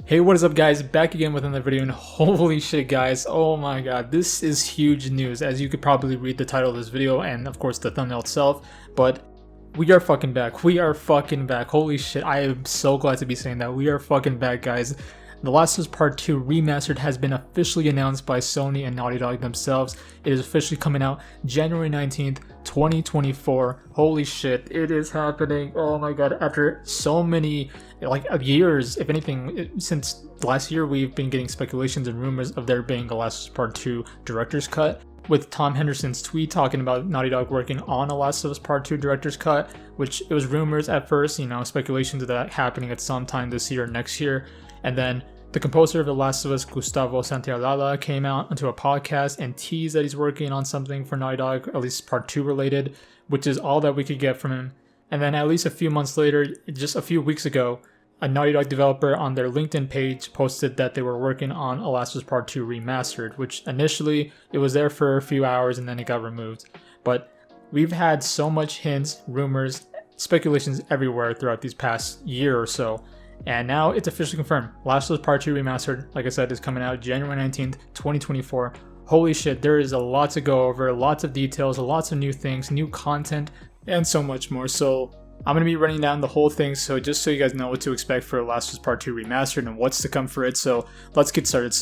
Hey, what is up guys, back again with another video, and holy shit guys, oh my god, this is huge news, as you could probably read the title of this video and of course the thumbnail itself, but we are fucking back, holy shit, I am so glad to be saying that, we are fucking back guys. The Last of Us Part 2 Remastered has been officially announced by Sony and Naughty Dog themselves. It is officially coming out January 19th, 2024. Holy shit, it is happening. Oh my god, after so many years, if anything, since last year we've been getting speculations and rumors of there being a Last of Us Part 2 director's cut, with Tom Henderson's tweet talking about Naughty Dog working on a Last of Us Part 2 director's cut, which it was rumors at first, speculations of that happening at some time this year or next year. And then the composer of The Last of Us, Gustavo Santaolalla, came out onto a podcast and teased that he's working on something for Naughty Dog, at least Part 2 related, which is all that we could get from him. And then at least a few months later, just a few weeks ago, a Naughty Dog developer on their LinkedIn page posted that they were working on a Last of Us Part 2 Remastered, which initially it was there for a few hours and then it got removed. But we've had so much hints, rumors, speculations everywhere throughout these past year or so. And now it's officially confirmed. Last of Us Part 2 Remastered, like I said, is coming out January 19th, 2024. Holy shit, there is a lot to go over, lots of details, lots of new things, new content, and so much more. So I'm going to be running down the whole thing, so just so you guys know what to expect for Last of Us Part 2 Remastered and what's to come for it. So let's get started.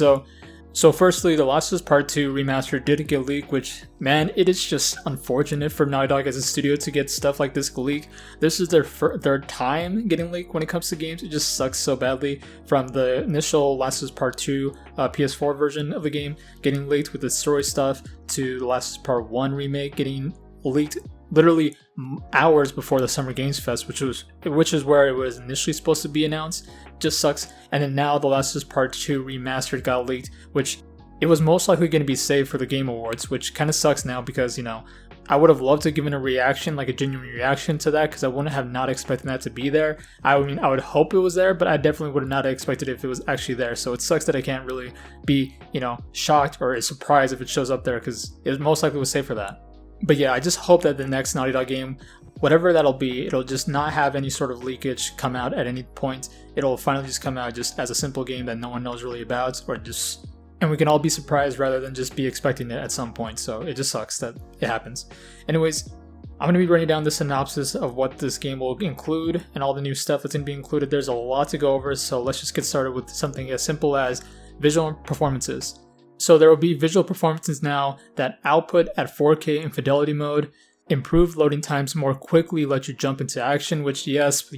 So firstly, The Last of Us Part 2 Remastered did get leaked, which, man, it is just unfortunate for Naughty Dog as a studio to get stuff like this leaked. This is their third time getting leaked when it comes to games. It just sucks so badly. From the initial Last of Us Part 2 PS4 version of the game getting leaked with the story stuff, to The Last of Us Part 1 remake getting leaked literally hours before the Summer Games Fest, which is where it was initially supposed to be announced. Just sucks. And then now The Last of Us Part 2 Remastered got leaked, which it was most likely going to be saved for the Game Awards, which kind of sucks now because, I would have loved to give a reaction, like a genuine reaction to that, because I wouldn't have not expecting that to be there. I would hope it was there, but I definitely would have not expected if it was actually there. So it sucks that I can't really be, shocked or surprised if it shows up there, because it most likely was saved for that. But yeah, I just hope that the next Naughty Dog game, whatever that'll be, it'll just not have any sort of leakage come out at any point. It'll finally just come out just as a simple game that no one knows really about, and we can all be surprised rather than just be expecting it at some point. So it just sucks that it happens. Anyways, I'm going to be running down the synopsis of what this game will include and all the new stuff that's going to be included. There's a lot to go over, so let's just get started with something as simple as visual performances. So there will be visual performances now that output at 4K in fidelity mode, improved loading times more quickly let you jump into action, which yes,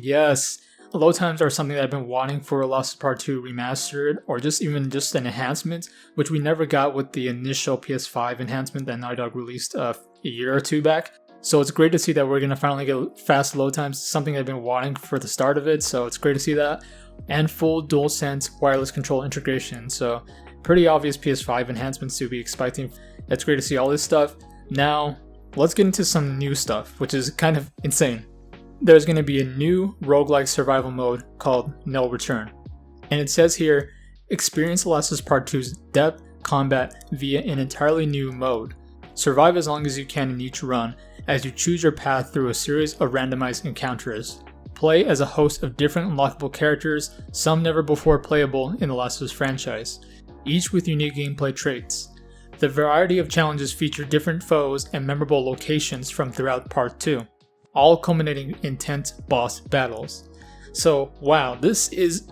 load times are something that I've been wanting for Last of Us Part 2 Remastered, or just an enhancement, which we never got with the initial PS5 enhancement that Naughty Dog released a year or two back. So it's great to see that we're going to finally get fast load times, something I've been wanting for the start of it, so it's great to see that. And full DualSense wireless control integration, so pretty obvious PS5 enhancements to be expecting. It's great to see all this stuff. Now, let's get into some new stuff, which is kind of insane. There's going to be a new roguelike survival mode called No Return. And it says here, experience The Last of Us Part 2's depth combat via an entirely new mode. Survive as long as you can in each run, as you choose your path through a series of randomized encounters. Play as a host of different unlockable characters, some never before playable in the Last of Us franchise, each with unique gameplay traits. The variety of challenges feature different foes and memorable locations from throughout Part 2, all culminating in intense boss battles. So, wow, this is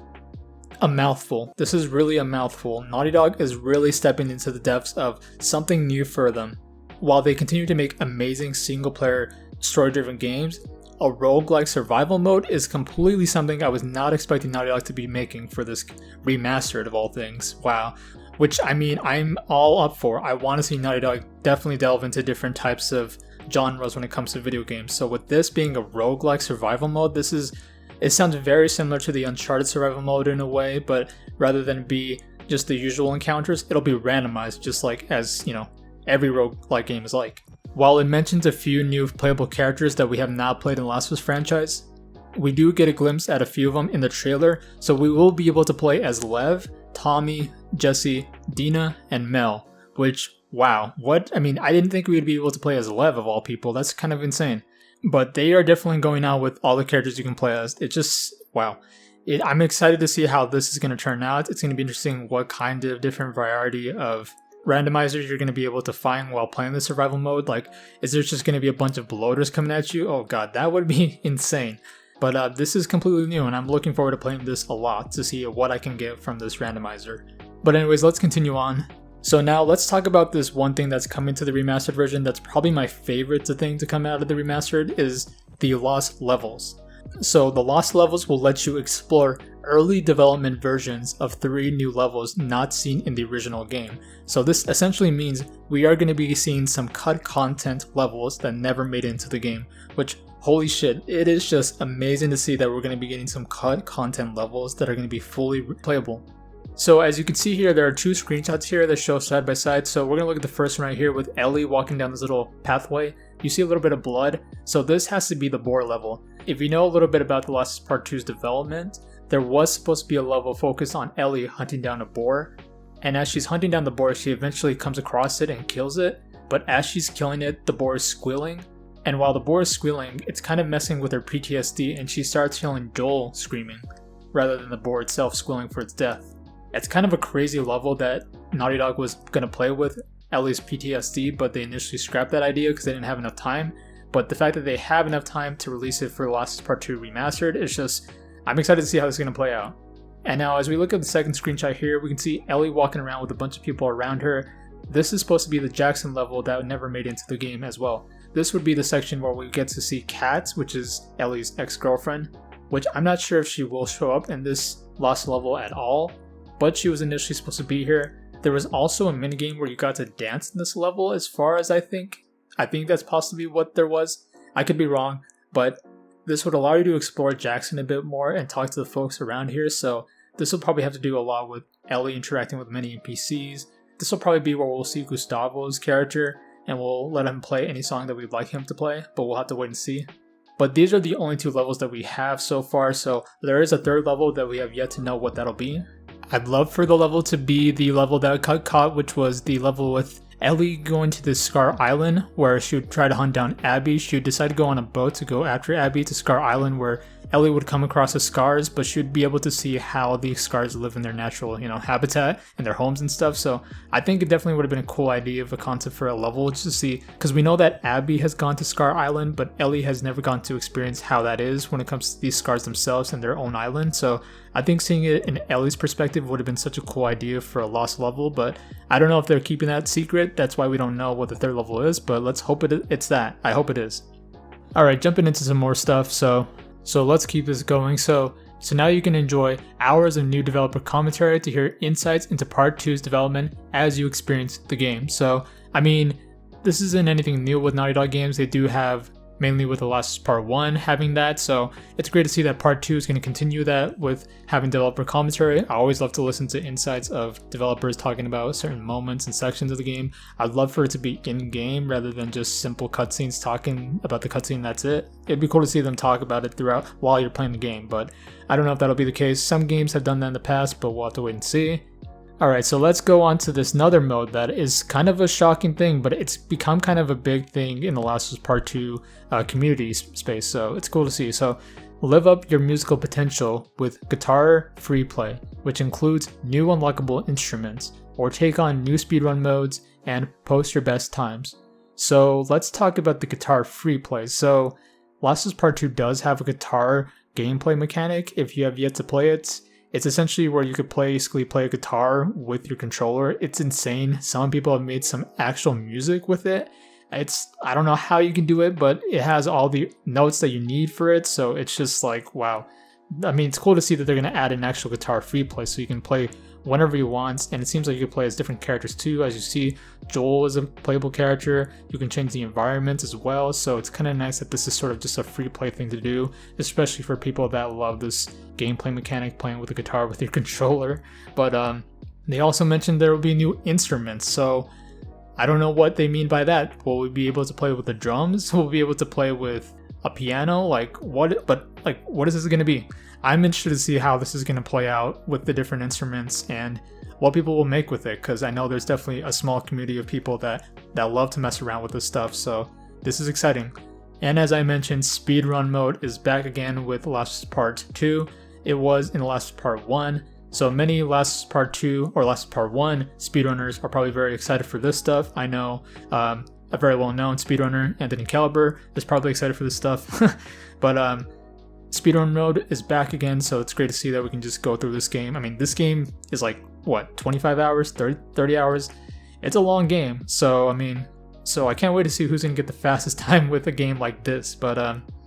a mouthful. This is really a mouthful. Naughty Dog is really stepping into the depths of something new for them. While they continue to make amazing single-player, story-driven games, a roguelike survival mode is completely something I was not expecting Naughty Dog to be making for this remastered of all things. Wow. Which, I'm all up for. I want to see Naughty Dog definitely delve into different types of genres when it comes to video games. So with this being a roguelike survival mode, it sounds very similar to the Uncharted survival mode in a way, but rather than be just the usual encounters, it'll be randomized, just like as, every roguelike game is like. While it mentions a few new playable characters that we have not played in the Last of Us franchise, we do get a glimpse at a few of them in the trailer, so we will be able to play as Lev, Tommy, Jesse, Dina, and Mel, which, wow, I didn't think we would be able to play as Lev of all people. That's kind of insane. But they are definitely going out with all the characters you can play as. It just, wow. I'm excited to see how this is going to turn out. It's going to be interesting what kind of different variety of randomizers you're going to be able to find while playing the survival mode. Like, is there just going to be a bunch of bloaters coming at you? Oh god, that would be insane. But this is completely new, and I'm looking forward to playing this a lot to see what I can get from this randomizer. But anyways, let's continue on. So now let's talk about this one thing that's coming to the remastered version that's probably my favorite thing to come out of the remastered is the lost levels. So the lost levels will let you explore early development versions of 3 new levels not seen in the original game. So this essentially means we are going to be seeing some cut content levels that never made it into the game, which holy shit, it is just amazing to see that we're going to be getting some cut content levels that are going to be fully playable. So as you can see here, there are 2 screenshots here that show side by side. So we're going to look at the first one right here with Ellie walking down this little pathway. You see a little bit of blood. So this has to be the boar level. If you know a little bit about The Last of Us Part 2's development, there was supposed to be a level focused on Ellie hunting down a boar. And as she's hunting down the boar, she eventually comes across it and kills it. But as she's killing it, the boar is squealing. And while the boar is squealing, it's kind of messing with her PTSD and she starts hearing Joel screaming, rather than the boar itself squealing for its death. It's kind of a crazy level that Naughty Dog was going to play with Ellie's PTSD, but they initially scrapped that idea because they didn't have enough time. But the fact that they have enough time to release it for The Last of Us Part 2 Remastered is just, I'm excited to see how this is going to play out. And now as we look at the second screenshot here, we can see Ellie walking around with a bunch of people around her. This is supposed to be the Jackson level that never made it into the game as well. This would be the section where we get to see Kat, which is Ellie's ex-girlfriend, which I'm not sure if she will show up in this lost level at all, but she was initially supposed to be here. There was also a minigame where you got to dance in this level as far as I think. I think that's possibly what there was. I could be wrong, but this would allow you to explore Jackson a bit more and talk to the folks around here, so this will probably have to do a lot with Ellie interacting with many NPCs. This will probably be where we'll see Gustavo's character, and we'll let him play any song that we'd like him to play, but we'll have to wait and see. But these are the only 2 levels that we have so far, so there is a 3rd level that we have yet to know what that'll be. I'd love for the level to be the level that got caught, which was the level with Ellie going to the Scar Island, where she would try to hunt down Abby. She would decide to go on a boat to go after Abby to Scar Island, where Ellie would come across the scars, but she would be able to see how the scars live in their natural, habitat and their homes and stuff. So I think it definitely would have been a cool idea of a concept for a level just to see, because we know that Abby has gone to Scar Island, but Ellie has never gone to experience how that is when it comes to these scars themselves and their own island. So I think seeing it in Ellie's perspective would have been such a cool idea for a lost level, but I don't know if they're keeping that secret. That's why we don't know what the 3rd level is, but let's hope it's that. I hope it is. Alright, jumping into some more stuff. So let's keep this going. So now you can enjoy hours of new developer commentary to hear insights into Part 2's development as you experience the game. So, I mean, this isn't anything new with Naughty Dog games. They do have, mainly with The Last of Us Part 1 having that, so it's great to see that Part 2 is going to continue that with having developer commentary. I always love to listen to insights of developers talking about certain moments and sections of the game. I'd love for it to be in-game rather than just simple cutscenes talking about the cutscene, that's it. It'd be cool to see them talk about it throughout while you're playing the game, but I don't know if that'll be the case. Some games have done that in the past, but we'll have to wait and see. Alright, so let's go on to this another mode that is kind of a shocking thing, but it's become kind of a big thing in the Last of Us Part 2 community space, so it's cool to see. So, live up your musical potential with Guitar Free Play, which includes new unlockable instruments, or take on new speedrun modes and post your best times. So, let's talk about the Guitar Free Play. So, Last of Us Part 2 does have a guitar gameplay mechanic. If you have yet to play it, it's essentially where you could basically play a guitar with your controller. It's insane. Some people have made some actual music with it. I don't know how you can do it, but it has all the notes that you need for it. So it's just like, wow. I mean, it's cool to see that they're going to add an actual Guitar Free Play so you can play whenever you want. And it seems like you can play as different characters too. As you see, Joel is a playable character. You can change the environment as well. So it's kind of nice that this is sort of just a free play thing to do, especially for people that love this gameplay mechanic, playing with a guitar with your controller. But they also mentioned there will be new instruments. So I don't know what they mean by that. Will we be able to play with the drums? Will we be able to play with a piano? Like what? But like, what is this going to be? I'm interested to see how this is going to play out with the different instruments and what people will make with it, because I know there's definitely a small community of people that love to mess around with this stuff, so this is exciting. And as I mentioned, speedrun mode is back again with Last Part 2, it was in The Last of Us Part 1. So many Last of Us Part 2 or Last of Us Part 1 speedrunners are probably very excited for this stuff. I know a very well-known speedrunner, Anthony Caliber, is probably excited for this stuff. But speedrun mode is back again, so it's great to see that we can just go through this game. I mean, this game is like, what, 25 hours, 30 hours? It's a long game, so I mean, so I can't wait to see who's gonna get the fastest time with a game like this. But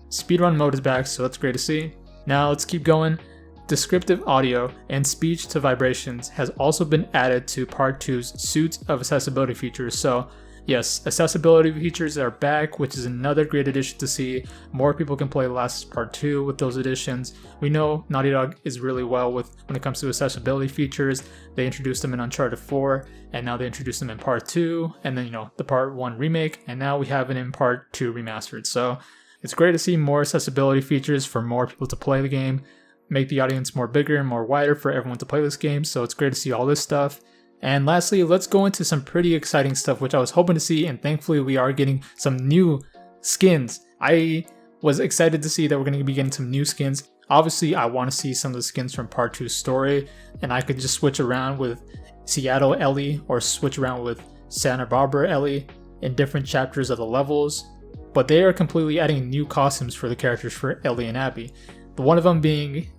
speedrun mode is back, so that's great to see. Now let's keep going. Descriptive audio and speech to vibrations has also been added to Part 2's suite of accessibility features. So yes, accessibility features are back, which is another great addition to see. More people can play Last of Us Part 2 with those additions. We know Naughty Dog is really well with when it comes to accessibility features. They introduced them in Uncharted 4, and now they introduced them in Part 2, and then, you know, the Part 1 remake, and now we have it in Part 2 Remastered. So it's great to see more accessibility features for more people to play the game, make the audience more bigger and more wider for everyone to play this game. So it's great to see all this stuff. And lastly, let's go into some pretty exciting stuff, which I was hoping to see, and thankfully we are getting some new skins. I was excited to see that we're going to be getting some new skins. Obviously, I want to see some of the skins from Part 2's story, and I could just switch around with Seattle Ellie or switch around with Santa Barbara Ellie in different chapters of the levels. But they are completely adding new costumes for the characters for Ellie and Abby. One of them being,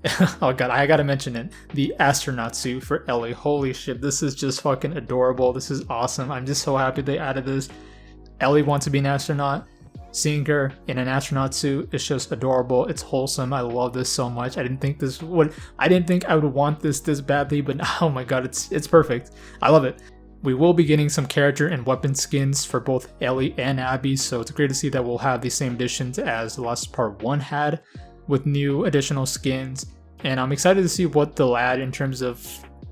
oh god, I gotta mention it, the astronaut suit for Ellie. Holy shit, this is just fucking adorable. This is awesome. I'm just so happy they added this. Ellie wants to be an astronaut. Seeing her in an astronaut suit is just adorable. It's wholesome. I love this so much. I didn't think I would want this badly, but oh my god, it's perfect. I love it. We will be getting some character and weapon skins for both Ellie and Abby, so it's great to see that we'll have the same additions as The Last Part 1 had, with new additional skins. And I'm excited to see what they'll add in terms of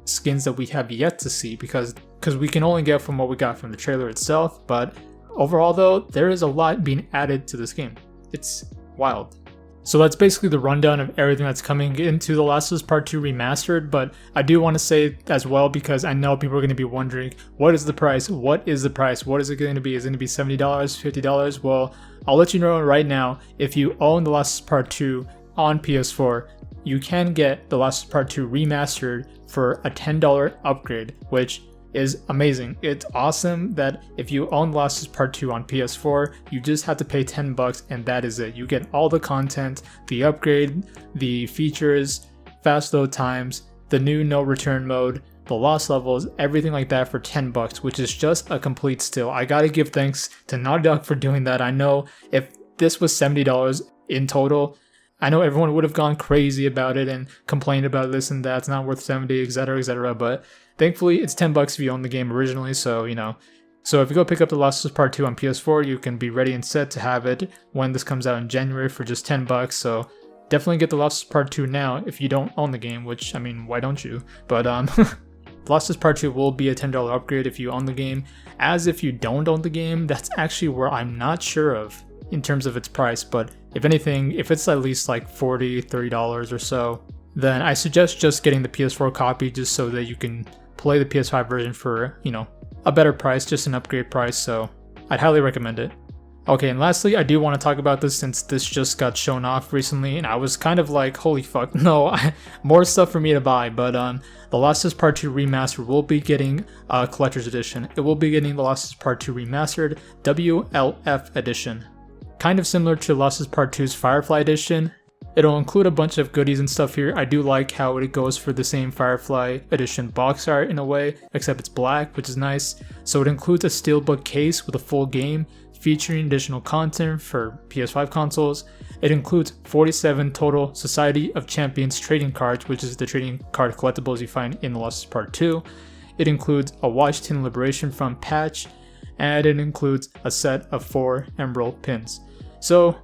skins that we have yet to see, because we can only get from what we got from the trailer itself. But overall though, there is a lot being added to this game. It's wild. So that's basically the rundown of everything that's coming into The Last of Us Part 2 Remastered, but I do want to say as well, because I know people are going to be wondering, what is the price? What is the price? What is it going to be? Is it going to be $70, $50? Well, I'll let you know right now, if you own The Last of Us Part 2 on PS4, you can get The Last of Us Part 2 Remastered for a $10 upgrade, which is amazing. It's awesome that if you own The Last of Us Part 2 on PS4, you just have to pay $10 and that is it. You get all the content, the upgrade, the features, fast load times, the new no return mode, the lost levels, everything like that for $10, which is just a complete steal. I gotta give thanks to Naughty Dog for doing that. I know if this was $70 in total, I know everyone would have gone crazy about it and complained about this and that, it's not worth $70, etc., but thankfully it's $10 if you own the game originally, so you know. So if you go pick up The Last of Us Part 2 on PS4, you can be ready and set to have it when this comes out in January for just $10, so definitely get The Last of Us Part 2 now if you don't own the game, which, I mean, why don't you? But The Last of Us Part 2 will be a $10 upgrade if you own the game. As if you don't own the game, that's actually where I'm not sure of in terms of its price, but if anything, if it's at least like $40, $30 or so, then I suggest just getting the PS4 copy just so that you can play the PS5 version for, you know, a better price, just an upgrade price, so I'd highly recommend it. Okay, and lastly, I do want to talk about this since this just got shown off recently, and I was kind of like, holy fuck, no, more stuff for me to buy, but The Last of Us Part 2 Remastered will be getting a collector's edition. It will be getting The Last of Us Part 2 Remastered WLF edition. Kind of similar to The Last of Us Part 2's Firefly edition. It'll include a bunch of goodies and stuff here. I do like how it goes for the same Firefly edition box art in a way, except it's black, which is nice. So it includes a steelbook case with a full game, featuring additional content for PS5 consoles. It includes 47 total Society of Champions trading cards, which is the trading card collectibles you find in The Last of Us Part 2. It includes a Washington Liberation Front patch, and it includes a set of 4 emerald pins. So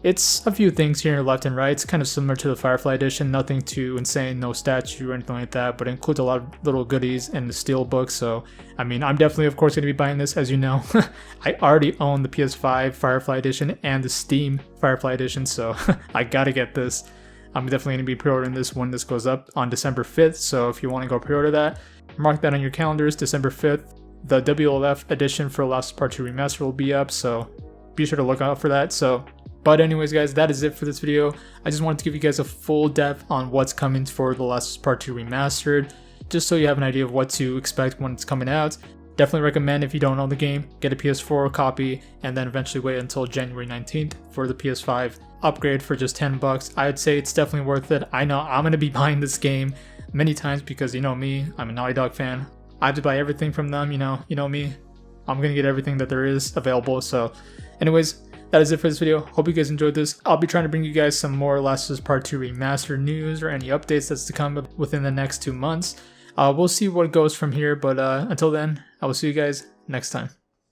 it's a few things here left and right. It's kind of similar to the Firefly edition, nothing too insane, no statue or anything like that, but it includes a lot of little goodies in the steelbook. So I mean, I'm definitely of course going to be buying this, as you know. I already own the PS5 Firefly edition and the Steam Firefly edition, so I gotta get this. I'm definitely going to be pre-ordering this when this goes up on December 5th, so if you want to go pre-order that, mark that on your calendars, December 5th. The WLF edition for Last of Us Part 2 Remastered will be up, so be sure to look out for that. So But anyways guys, that is it for this video. I just wanted to give you guys a full depth on what's coming for The Last of Us Part 2 Remastered, just so you have an idea of what to expect when it's coming out. Definitely recommend, if you don't own the game, get a PS4 copy and then eventually wait until January 19th for the PS5 upgrade for just $10. I'd say it's definitely worth it. I know I'm going to be buying this game many times because you know me, I'm a Naughty Dog fan. I have to buy everything from them, you know me. I'm going to get everything that there is available. So anyways, that is it for this video. Hope you guys enjoyed this. I'll be trying to bring you guys some more Last of Us Part 2 Remastered news or any updates that's to come within the next 2 months. We'll see what goes from here, but until then, I will see you guys next time.